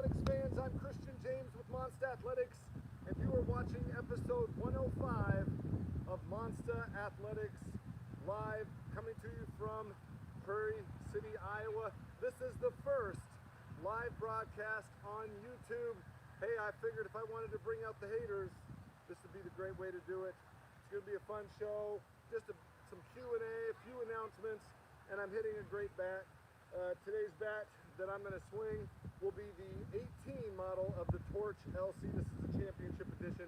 Athletics fans, I'm Christian James with Monsta Athletics, and you are watching episode 105 of Monsta Athletics Live, coming to you from Prairie City, Iowa. This is the first live broadcast on YouTube. Hey, I figured if I wanted to bring out the haters, this would be the great way to do it. It's going to be a fun show, just some Q&A, a few announcements, and I'm hitting a great bat. Today's bat that I'm going to swing will be the 18 model of the Torch LC. This is the championship edition.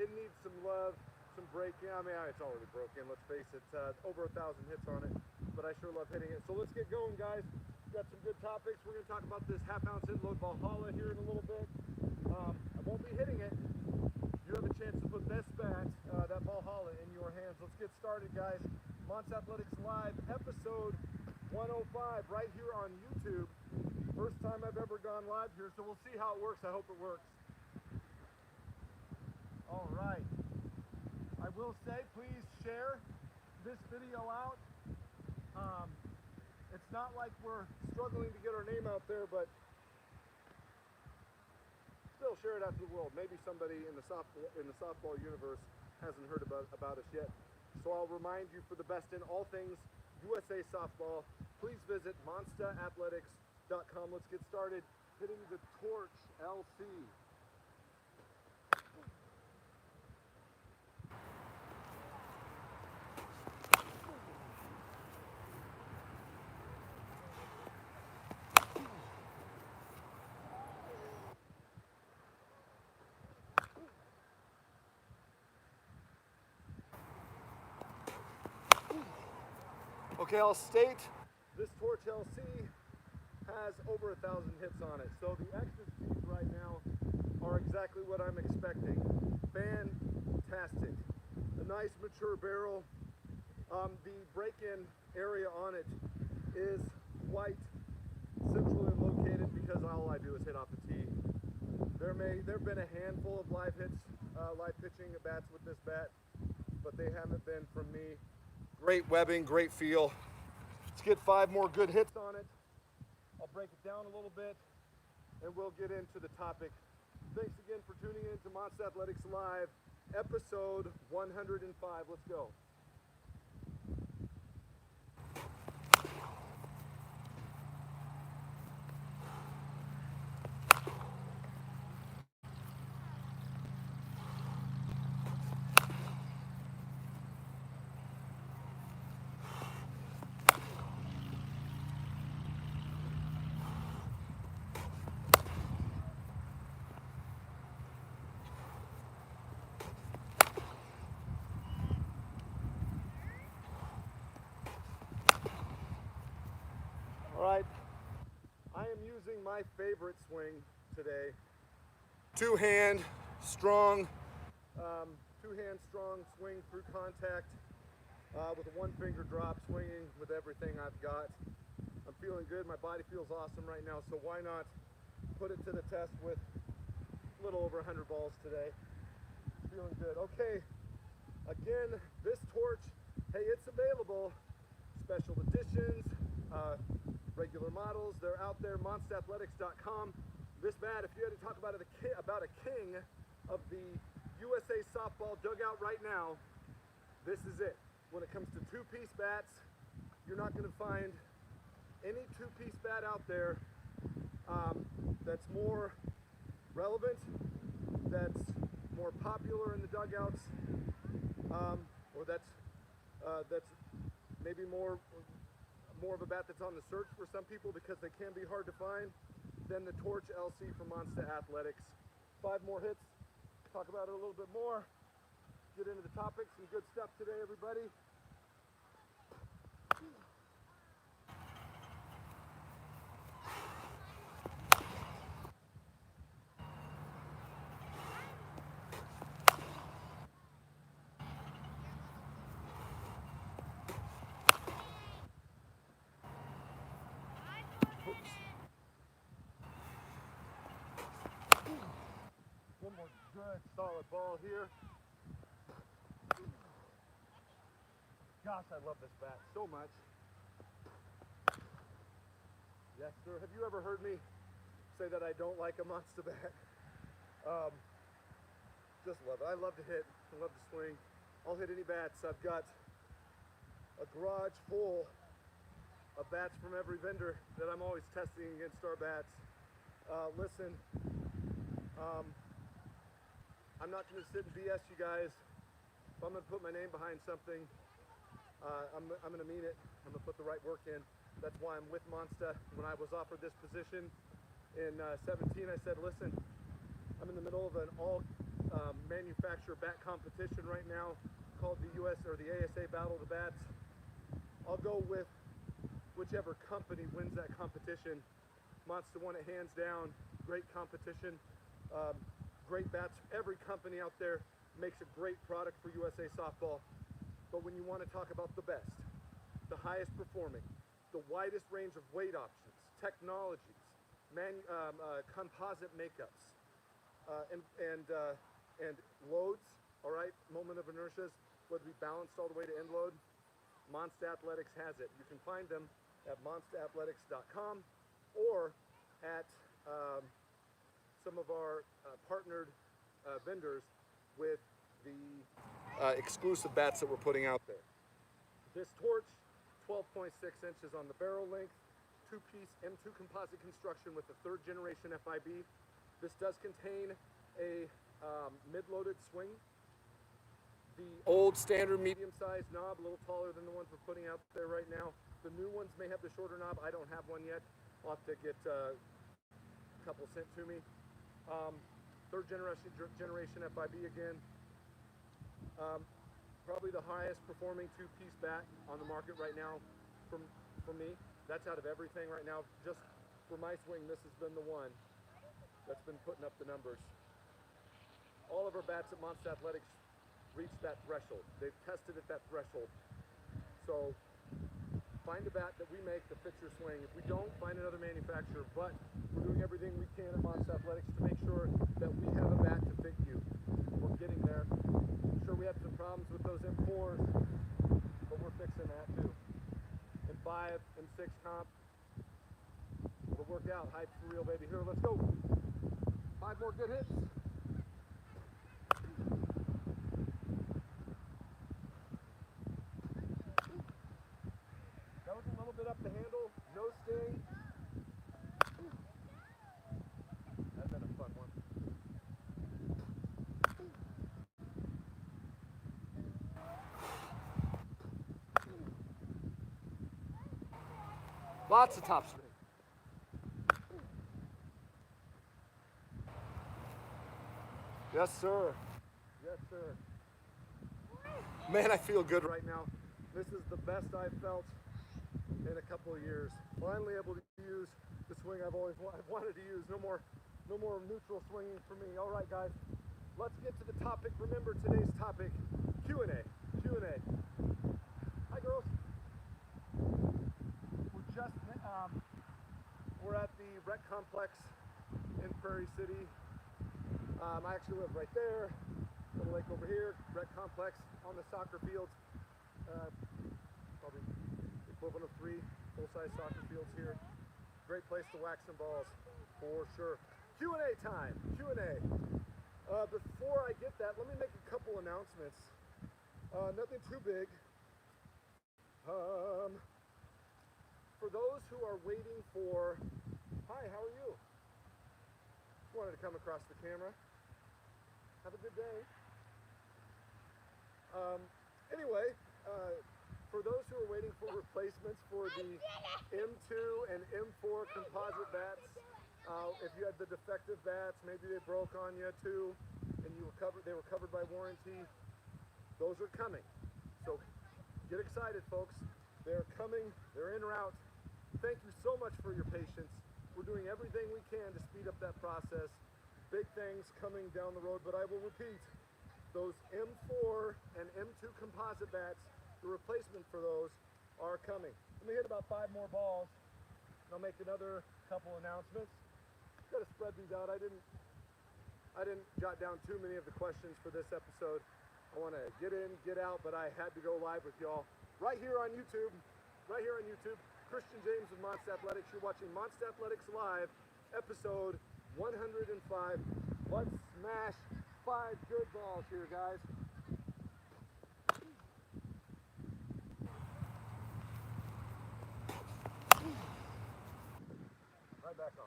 It needs some love, some breaking. I mean, it's already broken, let's face it. Over 1,000 hits on it, but I sure love hitting it. So let's get going, guys. We've got some good topics. We're going to talk about this half-ounce Inload Valhalla here in a little bit. I won't be hitting it. You have a chance to put this bat, that Valhalla, in your hands. Let's get started, guys. Monsta Athletics Live, episode 105, right here on YouTube. First time I've ever gone live here, so we'll see how it works. I hope it works. All right. I will say, please share this video out. It's not like we're struggling to get our name out there, but still share it out to the world. Maybe somebody in the softball universe hasn't heard about us yet. So I'll remind you, for the best in all things USA softball, please visit monstaathletics.com. Let's get started hitting the Torch LC. Okay, I'll state this Torch LC has over 1,000 hits on it, so the exit speeds right now are exactly what I'm expecting. Fantastic. A nice mature barrel. The break-in area on it is quite centrally located because all I do is hit off the tee. There have been a handful of live pitching bats with this bat, but they haven't been from me. Great webbing, great feel. Let's get 5 more good hits on it. I'll break it down a little bit, and we'll get into the topic. Thanks again for tuning in to Monsta Athletics Live, episode 105. Let's go. All right, I am using my favorite swing today. Two-hand strong swing through contact with a one-finger drop, swinging with everything I've got. I'm feeling good. My body feels awesome right now, so why not put it to the test with a little over 100 balls today. Feeling good. Okay, again, this Torch, hey, it's available. Special editions, regular models, they're out there, monstaathletics.com. This bat, if you had to talk about a king of the USA softball dugout right now, this is it. When it comes to two-piece bats, you're not going to find any two-piece bat out there that's more relevant, that's more popular in the dugouts, or that's maybe more of a bat that's on the search for some people because they can be hard to find, than the Torch LC from Monsta Athletics. 5 more hits, talk about it a little bit more, get into the topics. Some good stuff today, everybody. One more good solid ball here. Gosh, I love this bat so much. Yes, sir. Have you ever heard me say that I don't like a Monsta bat. Just love it. I love to hit. I love to swing. I'll hit any bats. I've got a garage full of bats from every vendor that I'm always testing against our bats. Listen, I'm not going to sit and BS you guys. If I'm going to put my name behind something, I'm going to mean it. I'm going to put the right work in. That's why I'm with Monsta. When I was offered this position in 17, I said, listen, I'm in the middle of an all manufacturer bat competition right now called the US or the ASA Battle of the Bats. I'll go with whichever company wins that competition. Monsta won it hands down. Great competition. Great bats. Every company out there makes a great product for USA softball. But when you want to talk about the best, the highest performing, the widest range of weight options, technologies, composite makeups, and loads, all right, moment of inertias, whether it be balanced all the way to end load, Monsta Athletics has it. You can find them at monstaathletics.com or at some of our partnered vendors with the exclusive bats that we're putting out there. This torch, 12.6 inches on the barrel length, two-piece M2 composite construction with the 3rd generation FIB. This does contain a mid-loaded swing. The old standard medium-sized knob, a little taller than the ones we're putting out there right now. The new ones may have the shorter knob. I don't have one yet. I'll have to get a couple sent to me. 3rd generation FIB again. Probably the highest performing two-piece bat on the market right now for me. That's out of everything right now. Just for my swing, this has been the one that's been putting up the numbers. All of our bats at Monsta Athletics reach that threshold. They've tested at that threshold. So find a bat that we make that fits your swing. If we don't, find another manufacturer. But we're doing everything we can at Monsta Athletics to make sure that we have a bat to fit you. We're getting there. I'm sure we have some problems with those M4s, but we're fixing that too. M5, M6 comp. It'll work out. Hype's for real, baby. Here, let's go. 5 more good hits. That was a little bit up the handle. No sting. That's been a fun one. Lots of top spin. Yes, sir. Yes, sir. Man, I feel good right now. This is the best I've felt in a couple of years. Finally able to use the swing I've always wanted to use. No more neutral swinging for me. All right, guys. Let's get to the topic. Remember today's topic, Q&A. Q&A. Hi, girls. We're at the rec complex in Prairie City. I actually live right there. Little lake over here. Rec complex on the soccer fields. Probably the equivalent of 3 full-size soccer fields here. Great place to whack some balls, for sure. Q&A time. Q&A. Before I get that, let me make a couple announcements. Nothing too big. For those who are waiting for, hi, how are you? Just wanted to come across the camera. Have a good day. Anyway, for those who are waiting for replacements for the M2 and M4 composite bats, if you had the defective bats, maybe they broke on you too, and they were covered by warranty, those are coming. So get excited, folks. They're coming, they're en route. Thank you so much for your patience. We're doing everything we can to speed up that process. Big things coming down the road, but I will repeat, those M4 and M2 composite bats, the replacement for those are coming. Let me hit about 5 more balls, and I'll make another couple announcements. Got to spread these out. I didn't jot down too many of the questions for this episode. I want to get in, get out, but I had to go live with y'all right here on YouTube. Right here on YouTube. Christian James with Monsta Athletics. You're watching Monsta Athletics Live episode 105. Let's smash 5 good balls here, guys. Right back on.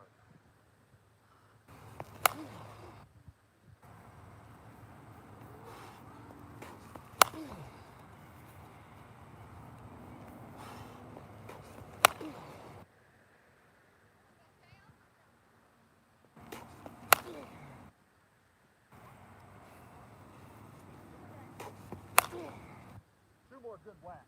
Two more good whacks.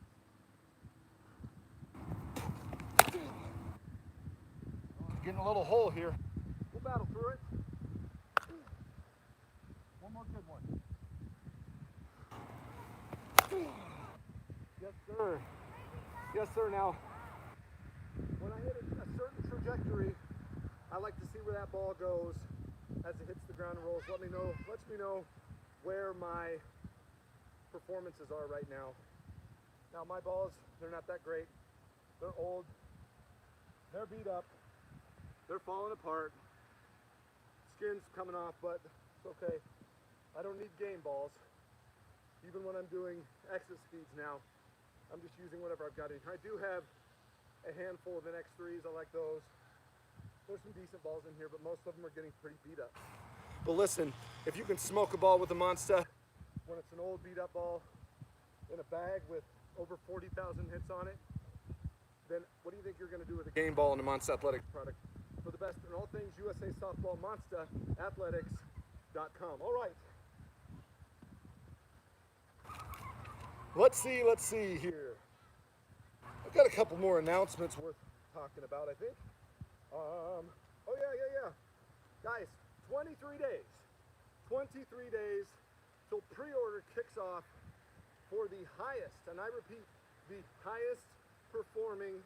Getting a little hole here. We'll battle through it. One more good one. Yes, sir. Yes, sir. Now, when I hit a certain trajectory, I like to see where that ball goes as it hits the ground and rolls. Lets me know where my performances are right now. Now, my balls, they're not that great. They're old. They're beat up. They're falling apart. Skin's coming off, but it's okay. I don't need game balls. Even when I'm doing exit speeds now, I'm just using whatever I've got in here. I do have a handful of NX3s. I like those. There's some decent balls in here, but most of them are getting pretty beat up. But listen, if you can smoke a ball with a Monsta when it's an old beat up ball in a bag with over 40,000 hits on it, then what do you think you're going to do with a game ball in the Monsta Athletics product? For the best in all things USA softball, MonstaAthletics.com. All right. Let's see here. I've got a couple more announcements worth talking about, I think. Oh yeah. Guys, 23 days. 23 days till pre-order kicks off for the highest, and I repeat, the highest performing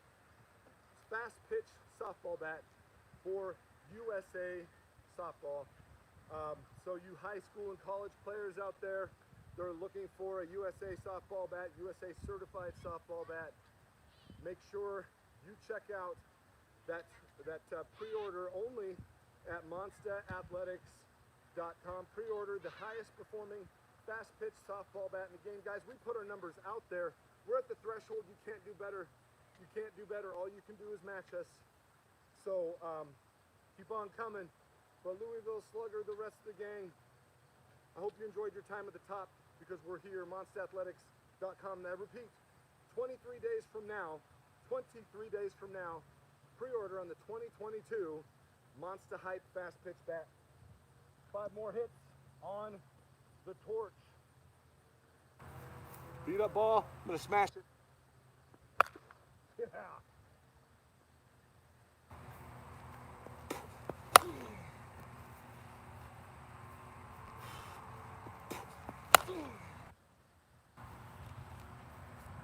fast pitch softball bat for USA softball. So you high school and college players out there, they're looking for a USA softball bat, USA certified softball bat. Make sure you check out that pre-order only at MonstaAthletics.com. Pre-order the highest performing fast pitch softball bat in the game. Guys, we put our numbers out there. We're at the threshold. You can't do better. You can't do better. All you can do is match us. So keep on coming. For Louisville Slugger, the rest of the gang, I hope you enjoyed your time at the top, because we're here, MonstaAthletics.com. And I repeat, 23 days from now, pre-order on the 2022 Monsta Hype Fast Pitch Bat. 5 more hits on the torch. Beat up ball, I'm gonna smash it. Yeah.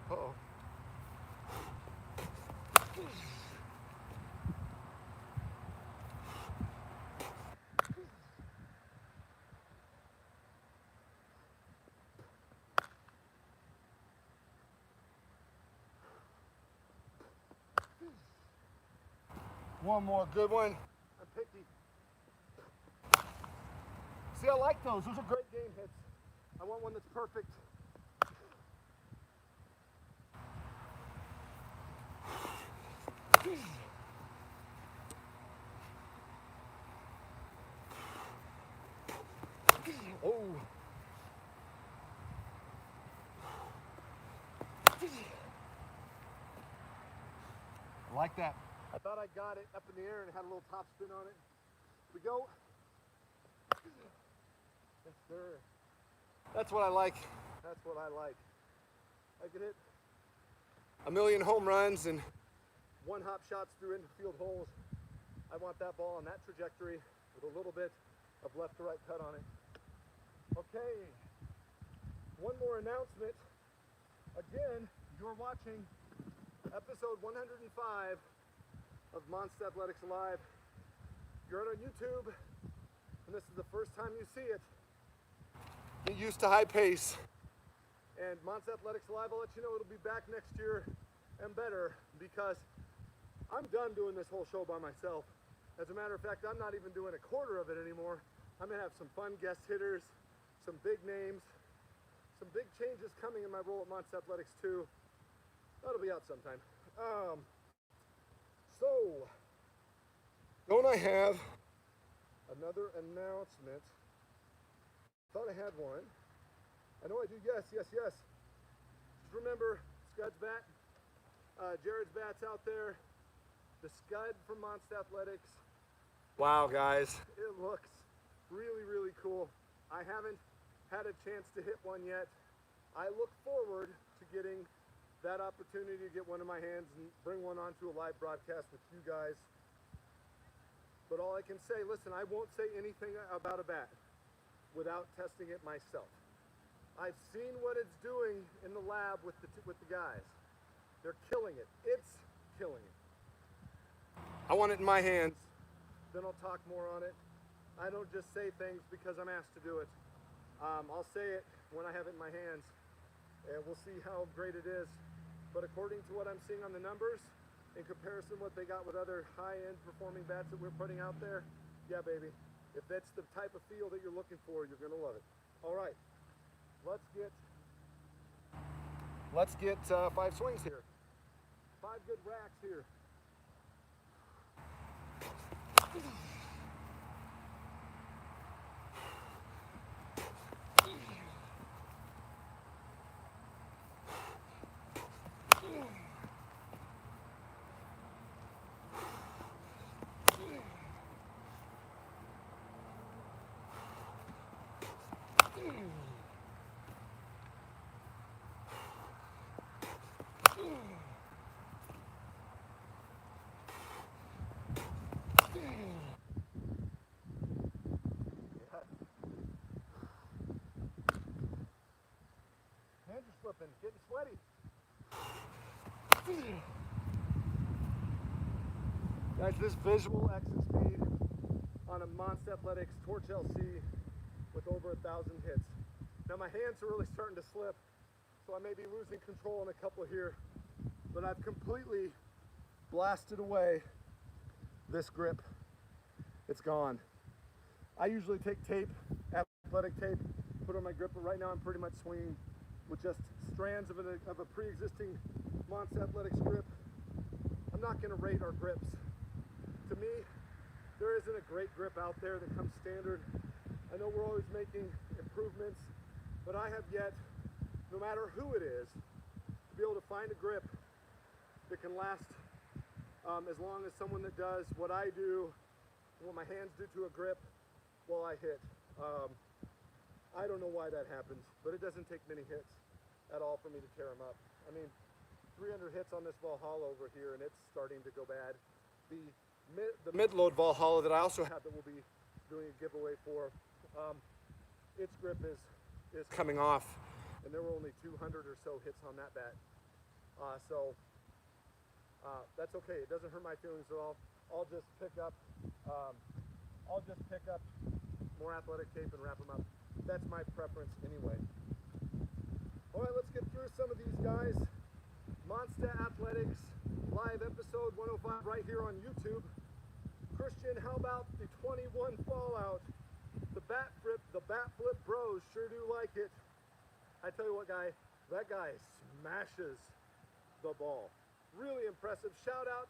Uh-oh. One more good one. I'm picky. See, I like those. Those are great game hits. I want one that's perfect. Oh. I like that. I thought I got it up in the air and had a little top spin on it. Here we go. Yes, sir. That's what I like. That's what I like. I can hit a million home runs and one-hop shots through infield holes. I want that ball on that trajectory with a little bit of left to right cut on it. Okay. One more announcement. Again, you're watching episode 105 of Monsta Athletics Live. You're on YouTube, and this is the first time you see it. Get used to high pace. And Monsta Athletics Live, I'll let you know it'll be back next year and better, because I'm done doing this whole show by myself. As a matter of fact, I'm not even doing a quarter of it anymore. I'm gonna have some fun guest hitters, some big names, some big changes coming in my role at Monsta Athletics too. That'll be out sometime. So, don't I have another announcement? Thought I had one. I know I do. Yes. Just remember Scud's bat. Jared's bat's out there. The Scud from Monsta Athletics. Wow, guys, it looks really, really cool. I haven't had a chance to hit one yet. I look forward to getting that opportunity to get one in my hands and bring one onto a live broadcast with you guys. But all I can say, listen, I won't say anything about a bat without testing it myself. I've seen what it's doing in the lab with the guys. They're killing it. It's killing it. I want it in my hands, then I'll talk more on it. I don't just say things because I'm asked to do it. I'll say it when I have it in my hands, and we'll see how great it is. But according to what I'm seeing on the numbers, in comparison to what they got with other high-end performing bats that we're putting out there, yeah, baby. If that's the type of feel that you're looking for, you're gonna love it. All right, let's get 5 swings here. 5 good racks here. Hands are slipping, getting sweaty. Guys, this visual exit speed on a Monsta Athletics Torch LC with over 1,000 hits. Now my hands are really starting to slip, so I may be losing control on a couple here, but I've completely blasted away this grip. It's gone. I usually take tape, athletic tape, put on my grip, but right now I'm pretty much swinging with just strands of a pre-existing Monsta Athletics grip. I'm not going to rate our grips. To me, there isn't a great grip out there that comes standard. I know we're always making improvements, but I have yet, no matter who it is, to be able to find a grip that can last as long as someone that does what I do, what my hands do to a grip while I hit. I don't know why that happens, but it doesn't take many hits at all for me to tear them up. I mean, 300 hits on this Valhalla over here, and it's starting to go bad. The mid-load Valhalla that I also have that we'll be doing a giveaway for, its grip is coming off, and there were only 200 or so hits on that bat. That's okay. It doesn't hurt my feelings at all. I'll just pick up more athletic tape and wrap them up. That's my preference anyway. All right, let's get through some of these guys. Monsta Athletics live episode 105 right here on YouTube. Christian, how about the 21 Fallout? The bat flip bros sure do like it. I tell you what, guy, that guy smashes the ball. Really impressive. Shout out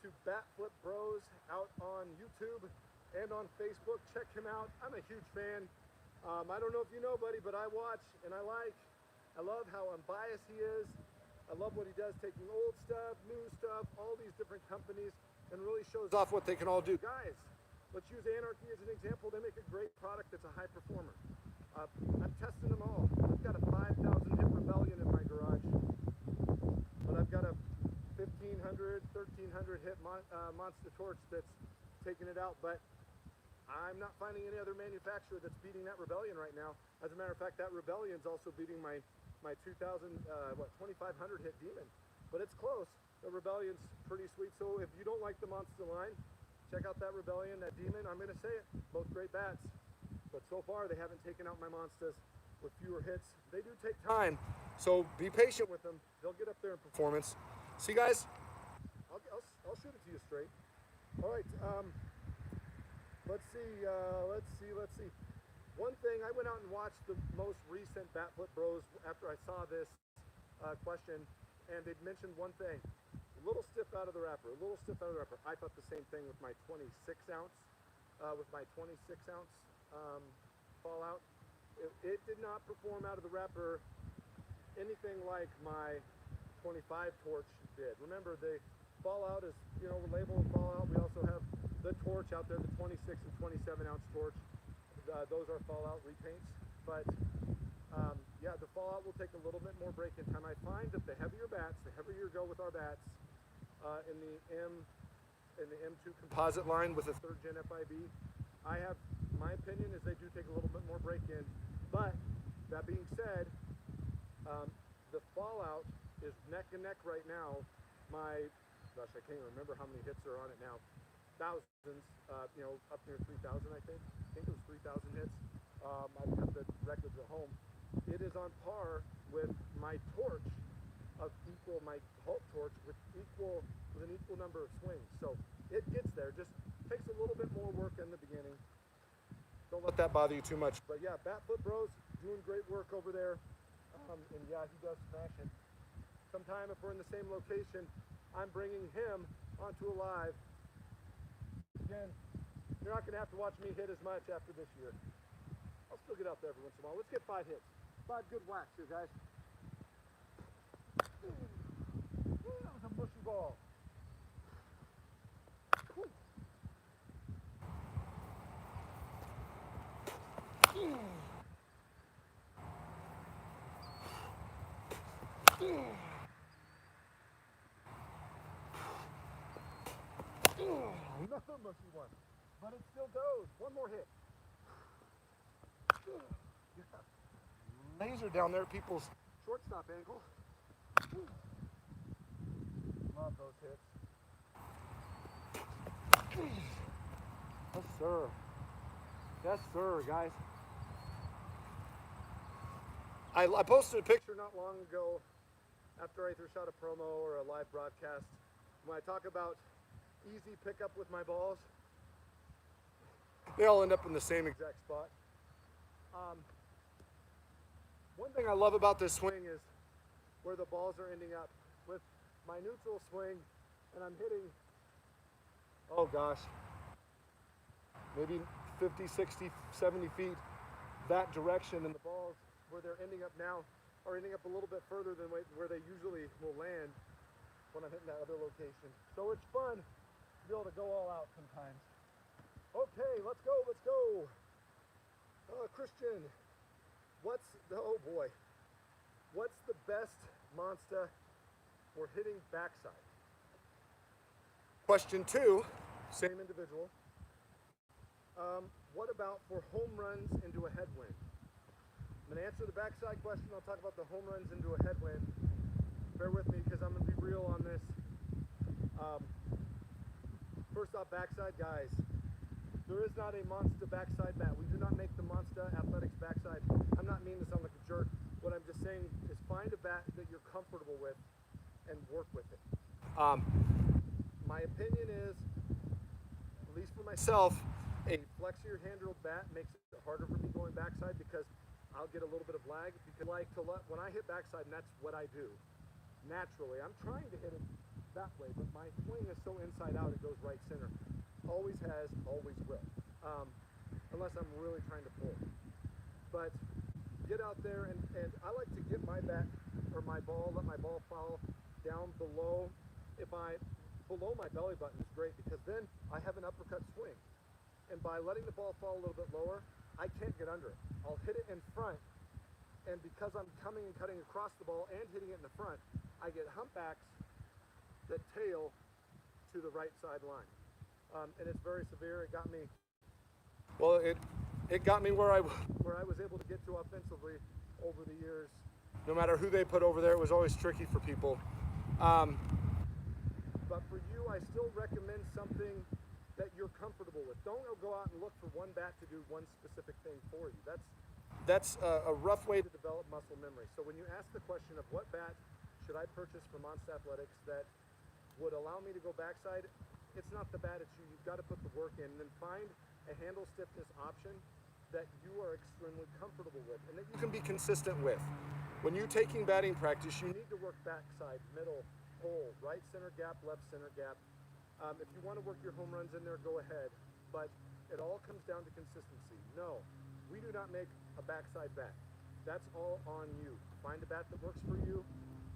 to Bat Flip Bros out on YouTube and on Facebook. Check him out. I'm a huge fan. I don't know if you know, buddy, but I watch and I love how unbiased he is. I love what he does, taking old stuff, new stuff, all these different companies, and really shows off what they can all do. Guys, let's use Anarchy as an example. They make a great product that's a high performer. I'm testing them all. I've got a 5,000 hit Rebellion in my garage, but I've got a 1,500, 1,300 hit Monsta Torch that's taking it out, but I'm not finding any other manufacturer that's beating that Rebellion right now. As a matter of fact, that Rebellion's also beating my 2,500 hit Demon, but it's close. The Rebellion's pretty sweet, so if you don't like the Monsta line, check out that Rebellion, that Demon. I'm gonna say it, both great bats, but so far they haven't taken out my Monstas with fewer hits. They do take time, so be patient with them. They'll get up there in performance. See, guys, I'll shoot it to you straight. All right, Let's see, let's see. One thing, I went out and watched the most recent Bat Flip Bros after I saw this question, and they'd mentioned one thing. A little stiff out of the wrapper, a little stiff out of the wrapper. I thought the same thing with my 26 ounce, Fallout. It did not perform out of the wrapper anything like my 25 torch did. Remember, the Fallout is, we're labeled Fallout. We also have the torch out there, the 26 and 27 ounce torch. Those are Fallout repaints. But yeah, the Fallout will take a little bit more break-in time. I find that the heavier bats, the heavier you go with our bats, in the M2 composite line with a 3rd gen FIB, my opinion is they do take a little bit more break-in. But that being said, the Fallout is neck and neck right now. Gosh, I can't even remember how many hits are on it now. Thousands, up near 3,000, I think. I think it was 3,000 hits. I've got the records at home. It is on par with my torch my Hulk torch with an equal number of swings. So it gets there. Just takes a little bit more work in the beginning. Don't let that bother you too much. But yeah, Bat Flip Bros doing great work over there. And yeah, he does smash it. Sometime if we're in the same location, I'm bringing him onto a live. Again, you're not going to have to watch me hit as much after this year. I'll still get out there every once in a while. Let's get 5 hits. 5 good whacks here, guys. That was a mushy ball. Another mushy one, but it still goes. One more hit. Laser down there at people's shortstop ankle. Love those hits. Yes, sir. Yes, sir, guys. I posted a picture not long ago after I either shot a promo or a live broadcast when I talk about easy pickup with my balls. They all end up in the same exact spot. One thing I love about this swing is where the balls are ending up. With my neutral swing, and I'm hitting, oh gosh, maybe 50, 60, 70 feet that direction, and the balls where they're ending up now are ending up a little bit further than where they usually will land when I'm hitting that other location. So it's fun to be able to go all out sometimes. Okay, let's go. Christian, what's the best Monsta for hitting backside? Question 2, same individual. What about for home runs into a headwind? I'm going to answer the backside question. I'll talk about the home runs into a headwind. Bear with me because I'm going to be real on this. First off, backside, guys. There is not a Monsta backside bat. We do not make the Monsta Athletics backside. I'm not meaning to sound like a jerk. What I'm just saying is find a bat that you're comfortable with and work with it. My opinion is, at least for myself, a flexier hand-drilled bat makes it harder for me going backside because I'll get a little bit of lag. Because when I hit backside, and that's what I do naturally. I'm trying to hit it that way, but my swing is so inside out it goes right center. Always has, always will. Unless I'm really trying to pull. But get out there and I like to get my bat or my ball, let my ball fall down below. Below my belly button is great because then I have an uppercut swing. And by letting the ball fall a little bit lower, I can't get under it. I'll hit it in front, and because I'm coming and cutting across the ball and hitting it in the front, I get humpbacks that tail to the right side line. And it's very severe. It got me, well, it got me where I was able to get to offensively over the years. No matter who they put over there, it was always tricky for people. But for you, I still recommend something that you're comfortable with. Don't go out and look for one bat to do one specific thing for you. That's a rough way to develop muscle memory. So when you ask the question of what bat should I purchase from Monsta Athletics that would allow me to go backside, it's not the bat, it's you. You've got to put the work in and then find a handle stiffness option that you are extremely comfortable with and that you can be consistent with. When you're taking batting practice, you need to work backside, middle, hole, right center gap, left center gap. If you want to work your home runs in there, go ahead. But it all comes down to consistency. No, we do not make a backside bat. That's all on you. Find a bat that works for you,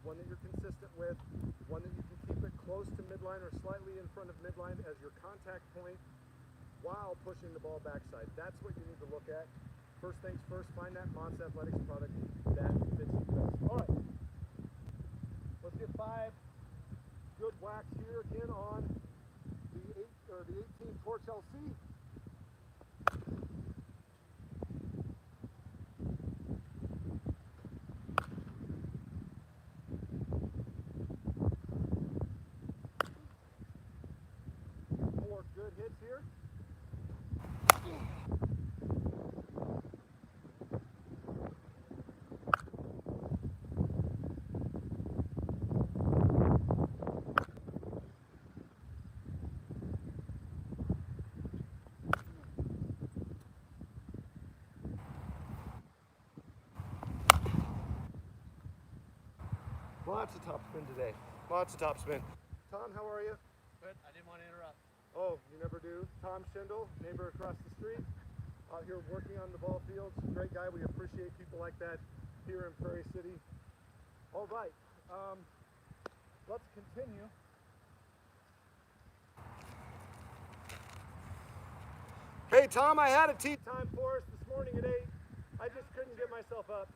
one that you're consistent with, one that you can keep it close to midline or slightly in front of midline as your contact point while pushing the ball backside. That's what you need to look at. First things first, find that Monsta Athletics product that fits you best. All right, let's get 5 good whacks here again on the 18 Torch LC. More good hits here. Lots of top spin today. Lots of top spin. Tom, how are you? Good. I didn't want to interrupt. Oh, you never do. Tom Schindel, neighbor across the street, out here working on the ball fields. Great guy. We appreciate people like that here in Prairie City. All right. Let's continue. Hey, Tom, I had a tee time for us this morning at 8. I just couldn't get myself up.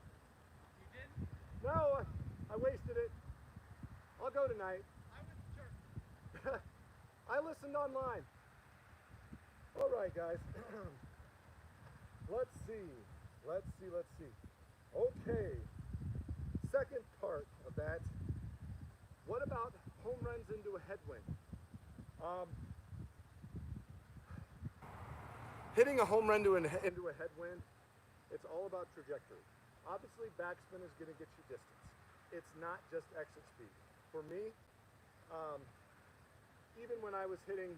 You didn't? No, I wasted it. I'll go tonight. I went to church. I listened online. All right, guys. Let's see. Okay. Second part of that. What about home runs into a headwind? Hitting a home run into a headwind, it's all about trajectory. Obviously, backspin is going to get you distance. It's not just exit speed. For me, even when I was hitting,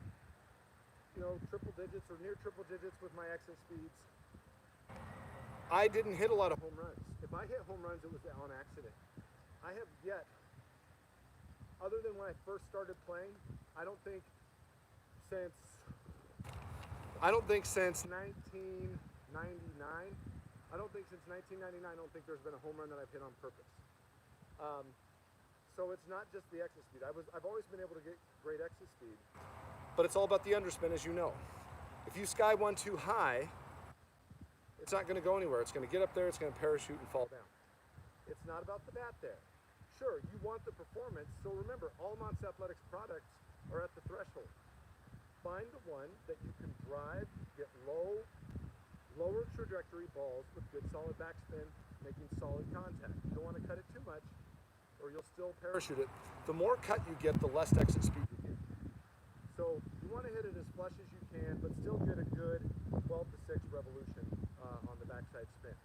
triple digits or near triple digits with my exit speeds, I didn't hit a lot of home runs. If I hit home runs, it was on accident. I have yet, other than when I first started playing, I don't think since 1999, I don't think there's been a home run that I've hit on purpose. So it's not just the exit speed. I've always been able to get great exit speed, but it's all about the underspin, as you know. If you sky one too high, it's not going to go anywhere. It's going to get up there, it's going to parachute and fall down. It's not about the bat there. Sure, you want the performance, so remember, all Monsta Athletics products are at the threshold. Find the one that you can drive, get lower trajectory balls with good solid backspin, making solid contact. You don't want to cut it too much, or you'll still parachute it. The more cut you get, the less exit speed you get. So you want to hit it as flush as you can, but still get a good 12 to 6 revolution on the backside spin.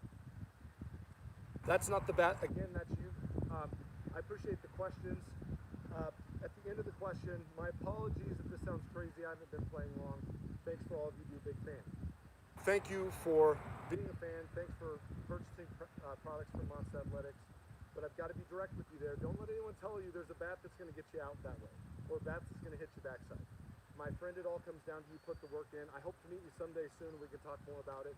That's not the bat. Again, that's you. I appreciate the questions. At the end of the question, my apologies if this sounds crazy. I haven't been playing long. Thanks for all of you. You're a big fan. Thank you for being a fan. Thanks for purchasing products from Monsta Athletics. But I've got to be direct with you there. Don't let anyone tell you there's a bat that's going to get you out that way, or a bat that's going to hit you backside. My friend, it all comes down to you put the work in. I hope to meet you someday soon and we can talk more about it.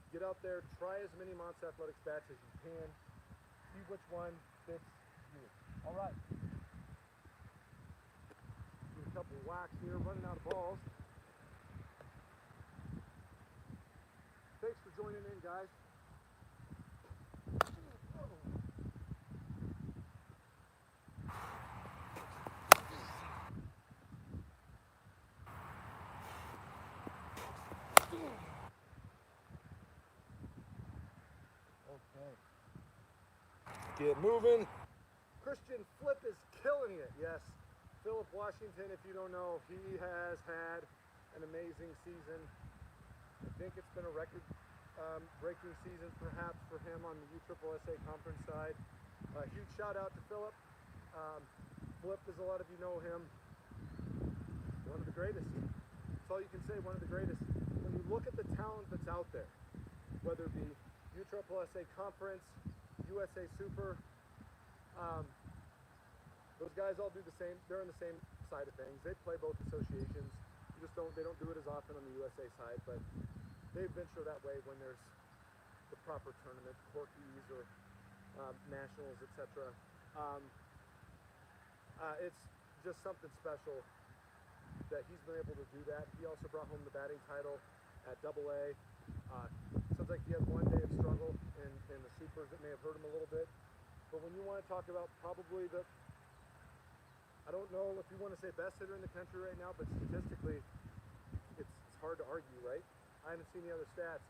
Get out there, try as many Monsta Athletics bats as you can. See which one fits you. All right. Do a couple of whacks here, running out of balls. Thanks for joining in, guys. Okay. Get moving. Christian Flip is killing it. Yes. Philip Washington, if you don't know, he has had an amazing season. I think it's been a record-breaking season perhaps for him on the USSSA conference side. Huge shout out to Philip. Flip, as a lot of you know him, one of the greatest. That's all you can say, one of the greatest. when you look at the talent that's out there, whether it be USSSA Conference, USA Super, those guys all do the same. They're on the same side of things. They play both associations. They don't do it as often on the USA side, but they venture that way when there's the proper tournament, Corkies or nationals, etc. It's just something special that he's been able to do that. He also brought home the batting title at AA. Sounds like he had one day of struggle in the supers that may have hurt him a little bit. But when you want to talk about probably I don't know if you want to say best hitter in the country right now, but statistically, it's hard to argue, right? I haven't seen the other stats,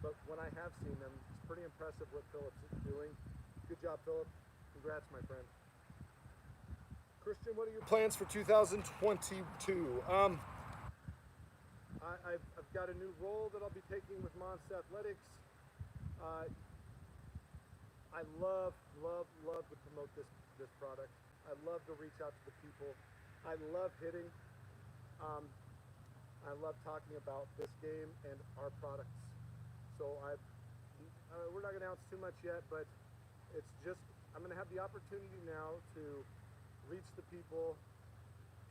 but when I have seen them, it's pretty impressive what Phillips is doing. Good job, Philip. Congrats, my friend. Christian, what are your plans for 2022? I've got a new role that I'll be taking with Monsta Athletics. I love to promote this product. I love to reach out to the people. I love hitting. I love talking about this game and our products. So we're not going to announce too much yet, but it's just I'm going to have the opportunity now to reach the people,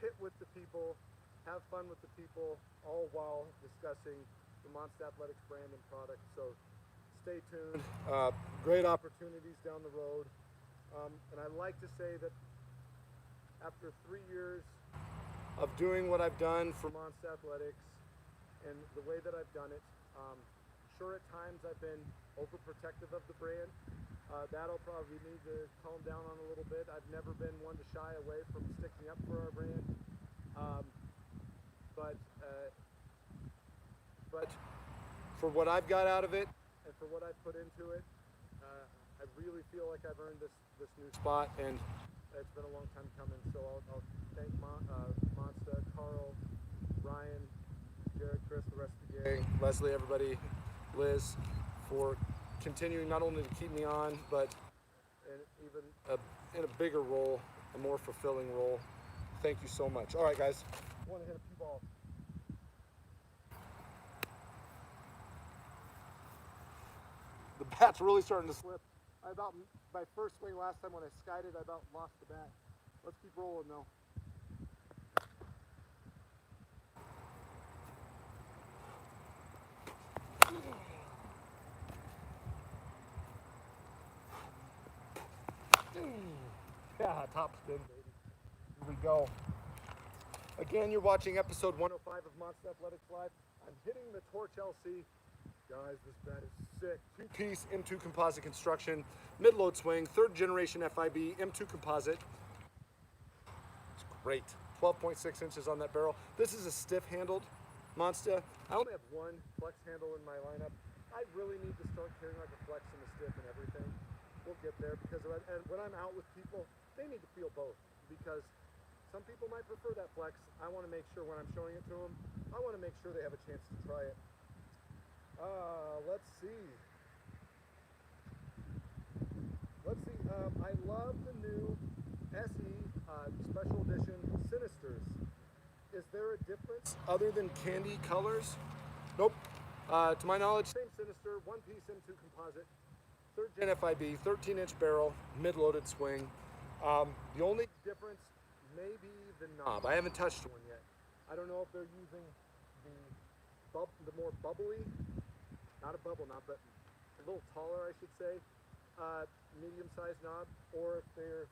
hit with the people, have fun with the people, all while discussing the Monsta Athletics brand and product. So stay tuned. Great opportunities down the road. And I like to say that after 3 years of doing what I've done for Monsta Athletics and the way that I've done it, sure at times I've been overprotective of the brand. That'll probably need to calm down on a little bit. I've never been one to shy away from sticking up for our brand. But for what I've got out of it and for what I've put into it, I really feel like I've earned this new spot, and it's been a long time coming. So I'll thank Monsta, Carl, Ryan, Jared, Chris, the rest of the gang, Leslie, everybody, Liz, for continuing not only to keep me on, but even in a bigger role, a more fulfilling role. Thank you so much. All right, guys. I want to hit a few balls. The bat's really starting to slip. My first swing last time when I skied it, I about lost the bat. Let's keep rolling though. Yeah, top spin, baby. Here we go. Again, you're watching episode 105 of Monsta Athletics Live. I'm hitting the Torch LC. Guys, this bat is sick. Two-piece M2 composite construction, mid-load swing, third generation FIB, M2 composite. It's great. 12.6 inches on that barrel. This is a stiff-handled Monsta. I only have one flex handle in my lineup. I really need to start carrying like a flex and a stiff and everything. We'll get there because when I'm out with people, they need to feel both, because some people might prefer that flex. I want to make sure when I'm showing it to them, I want to make sure they have a chance to try it. Let's see. I love the new SE Special Edition Sinisters. Is there a difference other than candy colors? Nope. To my knowledge, same Sinister, one-piece M2 composite, third gen FIB, 13-inch barrel, mid-loaded swing. The only difference may be the knob. I haven't touched one yet. I don't know if they're using the more bubbly, not a bubble knob, but a little taller, I should say, medium-sized knob, or if they're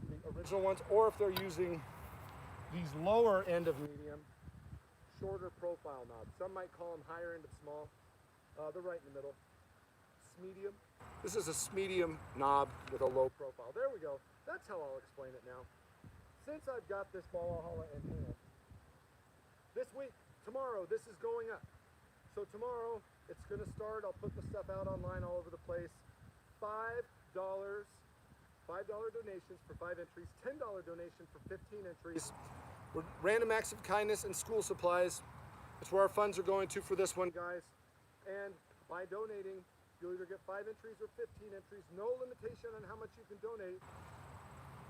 the original ones, or if they're using these lower end of medium, shorter profile knobs. Some might call them higher end of small. They're right in the middle. Smedium. This is a smedium knob with a low profile. There we go. That's how I'll explain it now. Since I've got this Valhalla in hand, this week, tomorrow, this is going up. So tomorrow, it's going to start. I'll put the stuff out online all over the place. $5 donations for 5 entries, $10 donation for 15 entries. We're random acts of kindness and school supplies. That's where our funds are going to for this one, guys. And by donating, you'll either get 5 entries or 15 entries. No limitation on how much you can donate,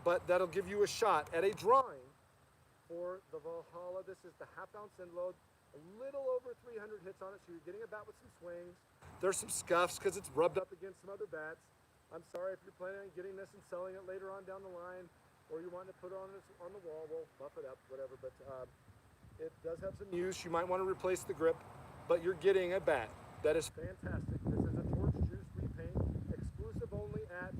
but that'll give you a shot at a drawing for the Valhalla. This is the half-ounce end load. a little over 300 hits on it, so you're getting a bat with some swings. There's some scuffs because it's rubbed up against some other bats. I'm sorry if you're planning on getting this and selling it later on down the line, or you want to put it on the wall. We'll buff it up, whatever. But it does have some use. You might want to replace the grip, but you're getting a bat that is fantastic. This is a Torch Juice repaint, exclusive only at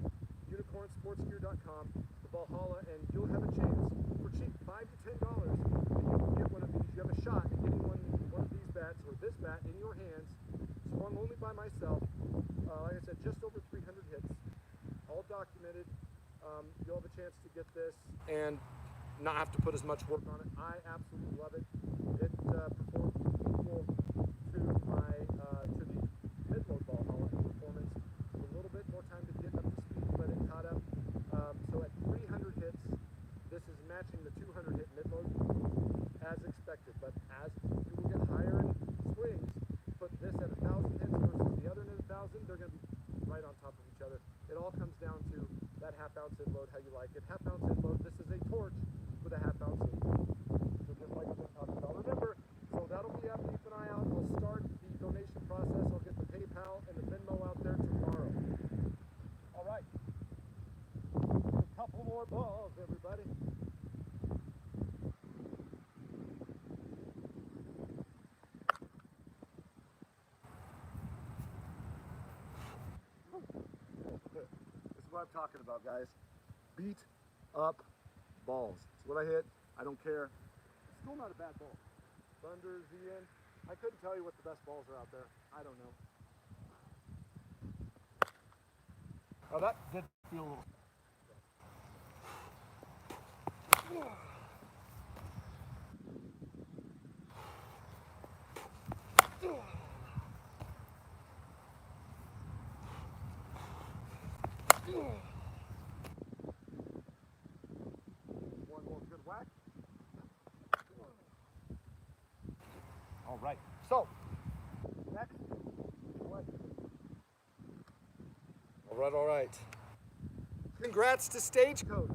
unicornsportsgear.com, the Valhalla, and you'll have a chance for cheap, $5 to $10, and you can get one of these. You have a shot at getting one of these bats, or this bat, in your hands, swung only by myself. Like I said, just over 300 hits, all documented. You'll have a chance to get this and not have to put as much work on it. I absolutely love it. It performs equal to my to the mid-load Valhalla in performance. A little bit more time to get up to speed, but it caught up. So at 300 hits, this is matching the 200 hit mid-load as expected. But as you will get higher in swings, put this at 1,000 hits versus the other at 1,000, they're going to be right on top of each other. It all comes down to that half-ounce end load, how you like it. Half-ounce end load, this is a Torch with a half-ounce end load. So just like I've been talking about. Remember, so that'll be up, keep an eye out. I'll start the donation process. I'll get the PayPal and the Venmo out there tomorrow. All right. A couple more balls, everybody. This is what I'm talking about, guys. Beat up balls. It's what I hit. I don't care. It's still not a bad ball. Thunder, Ian. I couldn't tell you what the best balls are out there. I don't know. Oh, that did feel a little. One more good whack. All right. So, next. All right. Congrats to Stagecoach.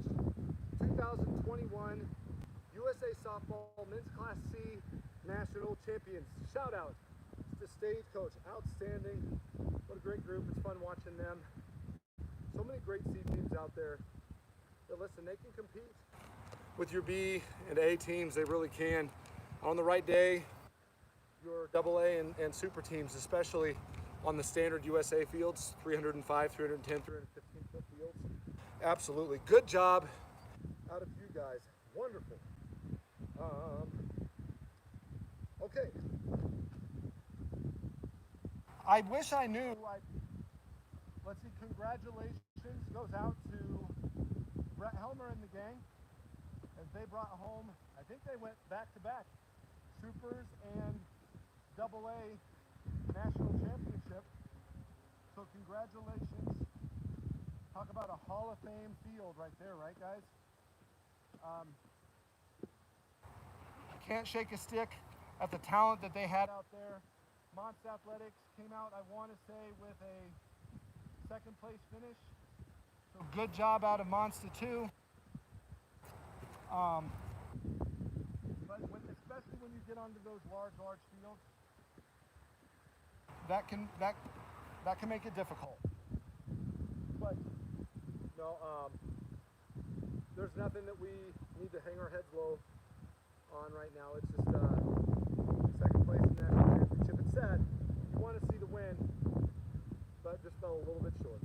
2021 USA Softball Men's Class C National Champions. Shout out to Stagecoach. Outstanding. What a great group. It's fun watching them. So many great C teams out there. But listen, they can compete with your B and A teams. They really can. On the right day, your AA and super teams, especially on the standard USA fields, 305, 310, 315 foot fields. Absolutely. Good job out of you guys. Wonderful. Okay. I wish I knew. Let's see, congratulations goes out to Brett Helmer and the gang as they brought home, I think they went back-to-back, Supers and AA National Championship. So congratulations. Talk about a Hall of Fame field right there, right guys? I can't shake a stick at the talent that they had out there. Monsta Athletics came out, I want to say, with a second place finish. So good job out of Monsta too. But especially when you get onto those large fields, that can make it difficult. But no, there's nothing that we need to hang our heads low on right now. It's just second place in the national championship. It's sad. You want to see the win, but just fell a little bit short.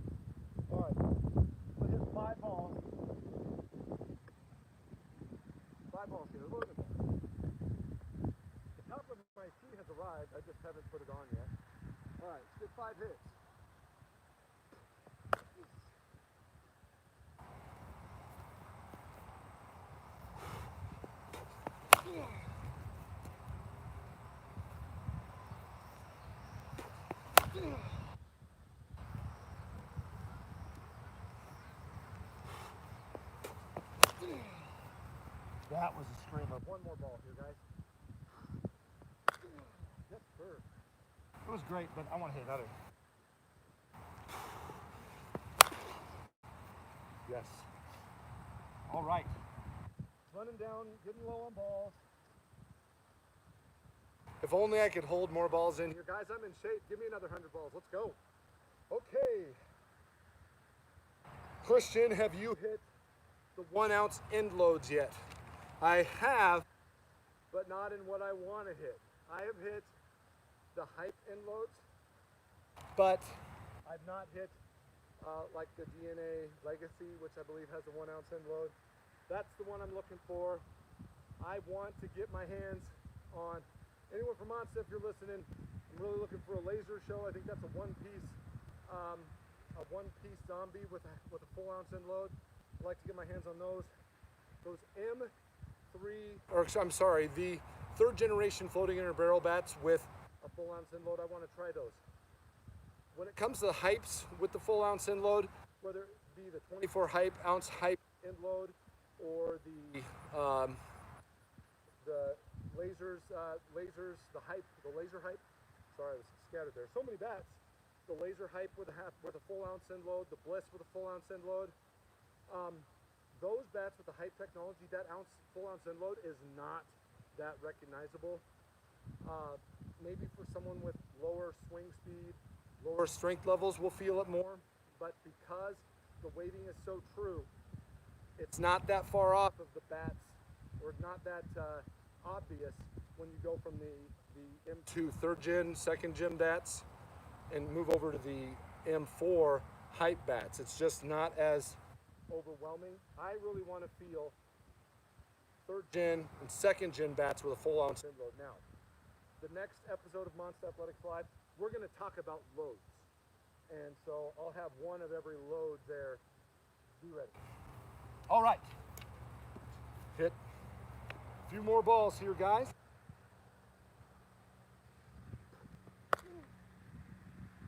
All right, we'll hit 5 balls. 5 balls here. Look at that. The top of my tee has arrived. I just haven't put it on yet. All right, let's get 5 hits. That was a screamer. One more ball here, guys. Yes, sir. It was great, but I want to hit another. Yes. All right. Running down, getting low on balls. If only I could hold more balls in here. Guys, I'm in shape. Give me another 100 balls. Let's go. Okay. Christian, have you hit the 1 ounce end loads yet? I have, but not in what I want to hit. I have hit the hype end loads, but I've not hit like the DNA Legacy, which I believe has a 1 ounce end load. That's the one I'm looking for. I want to get my hands on, anyone from Monsta, if you're listening, I'm really looking for a laser show. I think that's a one-piece zombie with a full ounce end load. I'd like to get my hands on those. Those the 3rd generation floating inner barrel bats with a full ounce end load. I want to try those. When it comes to the hypes with the full ounce end load, whether it be the 24 ounce hype end load or the lasers, the laser hype. Sorry, I was scattered there. So many bats. The laser hype with a full ounce end load, the Bliss with a full ounce end load. Those bats with the hype technology, that full ounce end load is not that recognizable. Maybe for someone with lower swing speed, lower strength levels will feel it more, but because the weighting is so true, it's not that far off of the bats, or not that obvious when you go from the M2 3rd gen, 2nd gen bats and move over to the M4 hype bats. It's just not as overwhelming. I really want to feel 3rd gen and 2nd gen bats with a full ounce end load. Now, the next episode of Monsta Athletics Live, we're going to talk about loads. And so I'll have one of every load there. Be ready. All right. Hit a few more balls here, guys.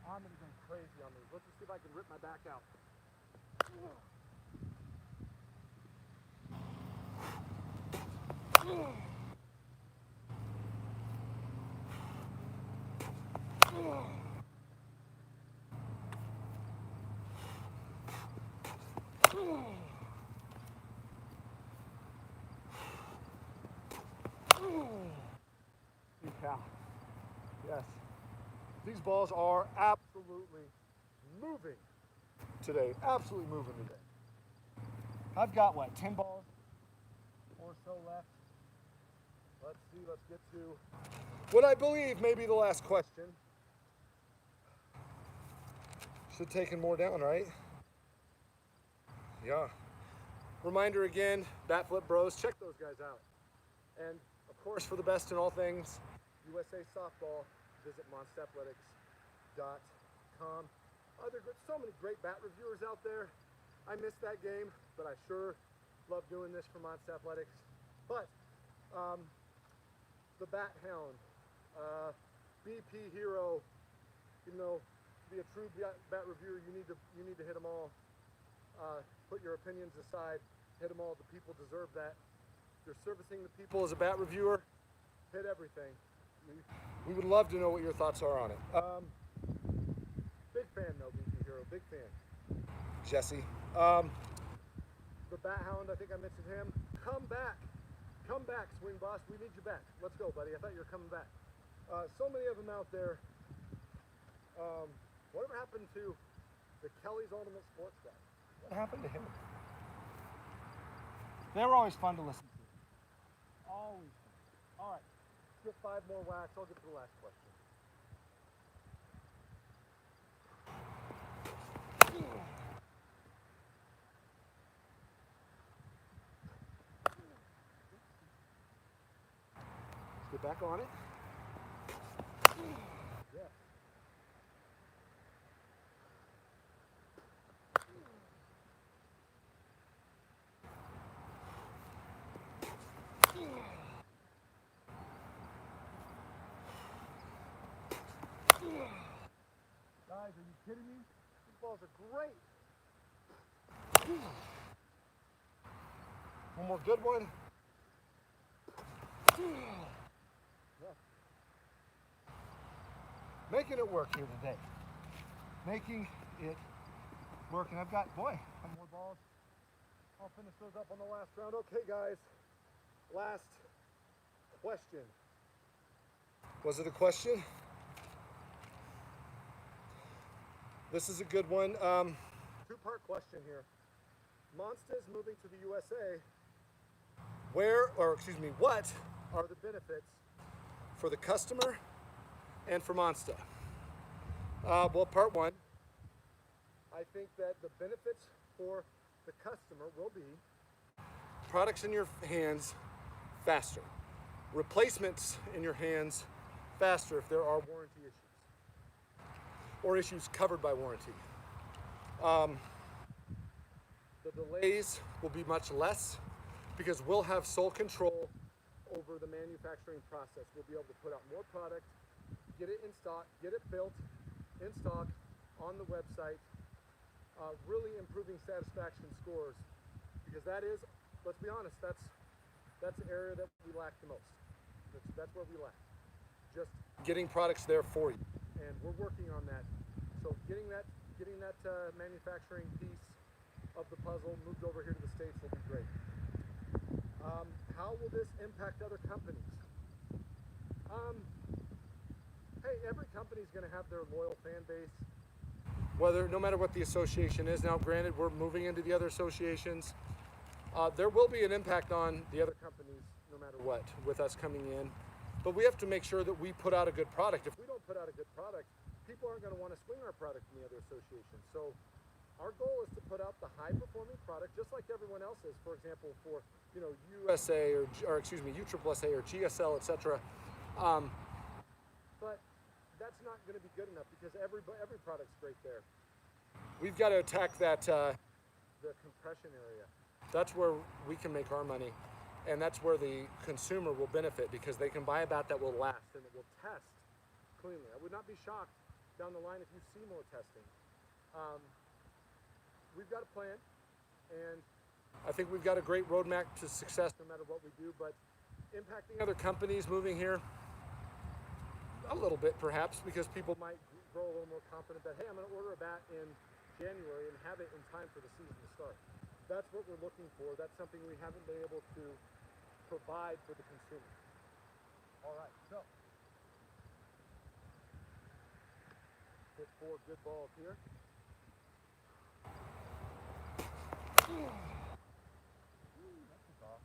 I'm going to go crazy on these. Let's just see if I can rip my back out. Yeah. Yes. These balls are absolutely moving today. Absolutely moving today. I've got, what, 10 balls or so left. Let's see, let's get to what I believe may be the last question. Should have taken more down, right? Yeah. Reminder again, Bat Flip Bros, check those guys out. And of course, for the best in all things USA softball, visit monstathletics.com. So many great bat reviewers out there. I missed that game, but I sure love doing this for Monsta Athletics. But the Bat Hound, BP Hero, you know, to be a true bat reviewer, you need to hit them all. Put your opinions aside, hit them all. The people deserve that. You're servicing the people as a bat reviewer. Hit everything. We would love to know what your thoughts are on it. Big fan, though, BP Hero. Big fan. Jesse. The Bat Hound, I think I mentioned him. Come back. Come back, Swing Boss. We need you back. Let's go, buddy. I thought you were coming back. So many of them out there. Whatever happened to the Kelly's Ultimate Sports guy? What happened to him? They were always fun to listen to. Always fun. All right. Let's get 5 more whacks. I'll get to the last question. Get back on it. Yeah. Guys, are you kidding me? These balls are great. One more good one. Yeah. Making it work here today. Making it work. And I've got, boy, more balls. I'll finish those up on the last round. Okay, guys. Last question. Was it a question? This is a good one. Two-part question here. Monsta is moving to the USA. What are the benefits for the customer and for Monsta? Well, part one, I think that the benefits for the customer will be products in your hands faster, replacements in your hands faster if there are warranty issues or issues covered by warranty. The delays will be much less because we'll have sole control over the manufacturing process. We'll be able to put out more product, get it in stock, get it built in stock on the website, really improving satisfaction scores, because that is, let's be honest, that's the area that we lack the most. That's where we lack. Just getting products there for you, and we're working on that. So getting that manufacturing piece of the puzzle moved over here to the States will be great. How will this impact other companies? Hey, every company's going to have their loyal fan base, no matter what the association is. Now, granted, we're moving into the other associations. There will be an impact on the other companies, no matter what, with us coming in. But we have to make sure that we put out a good product. If we don't put out a good product, people aren't going to want to swing our product in the other associations. So our goal is to put out the high-performing product, just like everyone else is. For example, for USA or USSSA or GSL, etc. But that's not going to be good enough because every product's great there. We've got to attack that the compression area. That's where we can make our money, and that's where the consumer will benefit because they can buy a bat that will last and it will test cleanly. I would not be shocked down the line if you see more testing. We've got a plan, and I think we've got a great roadmap to success no matter what we do, but impacting other companies moving here, a little bit perhaps, because people might grow a little more confident that, hey, I'm going to order a bat in January and have it in time for the season to start. That's what we're looking for. That's something we haven't been able to provide for the consumer. All right, so hit 4 good balls here. That's a ball.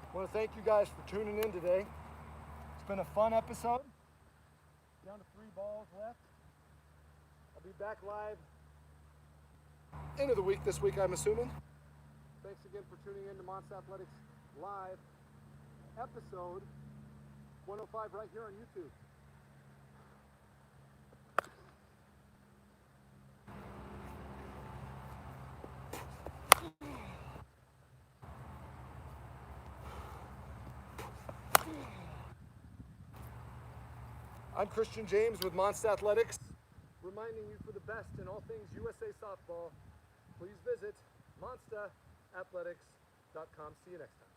I want to thank you guys for tuning in today. It's been a fun episode. Down to 3 balls left. I'll be back live end of the week this week, I'm assuming. Thanks again for tuning in to Monsta Athletics Live, episode 105 right here on YouTube. I'm Christian James with Monsta Athletics, reminding you for the best in all things USA softball, please visit monstaathletics.com. See you next time.